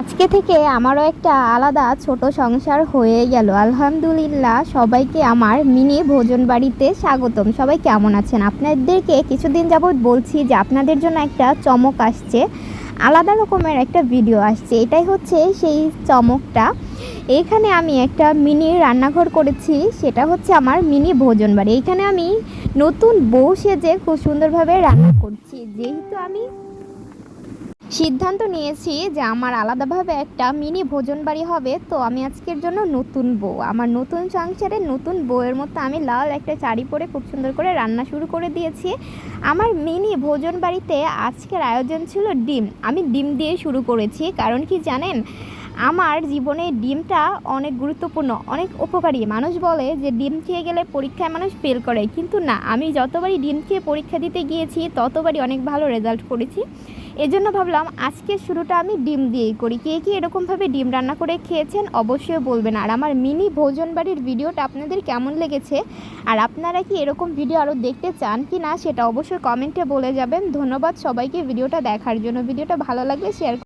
আজকে থেকে আমারও একটা আলাদা ছোট সংসার হয়ে গেল। আলহামদুলিল্লাহ, সবাইকে আমার মিনি ভোজন বাড়িতে স্বাগতম। সবাই কেমন আছেন? আপনাদেরকে কিছুদিন যাবৎ বলছি যে আপনাদের জন্য একটা চমক আসছে, আলাদা রকমের একটা ভিডিও আসছে। এটাই হচ্ছে সেই চমকটা। এইখানে আমি একটা মিনি রান্নাঘর করেছি, সেটা হচ্ছে আমার মিনি ভোজন বাড়ি। এইখানে আমি নতুন বউ সেজে খুব সুন্দরভাবে রান্না করছি। যেহেতু আমি সিদ্ধান্ত নিয়েছি যে আমার আলাদাভাবে একটা মিনি ভোজন বাড়ি হবে, তো আমি আজকের জন্য নতুন বউ, আমার নতুন সংসারে নতুন বউয়ের মতো আমি লাল একটা শাড়ি পরে খুব সুন্দর করে রান্না শুরু করে দিয়েছি। আমার মিনি ভোজন বাড়িতে আজকের আয়োজন ছিল ডিম। আমি ডিম দিয়ে শুরু করেছি, কারণ কি জানেন, আমার জীবনে ডিমটা অনেক গুরুত্বপূর্ণ, অনেক উপকারী। মানুষ বলে যে ডিম খেয়ে গেলে পরীক্ষায় মানুষ ফেল করে, কিন্তু না, আমি যতবারই ডিম খেয়ে পরীক্ষা দিতে গিয়েছি ততবারই অনেক ভালো রেজাল্ট করেছি। এজন্য ভাবলাম আজকের শুরুটা আমি ডিম দিয়েই করি। কে কে এরকমভাবে ডিম রান্না করে খেয়েছেন অবশ্যই বলবেন। আর আমার মিনি ভোজন বাড়ির ভিডিওটা আপনাদের কেমন লেগেছে, আর আপনারা কি এরকম ভিডিও আরও দেখতে চান কি না, সেটা অবশ্যই কমেন্টে বলে যাবেন। ধন্যবাদ সবাইকে ভিডিওটা দেখার জন্য। ভিডিওটা ভালো লাগলে শেয়ার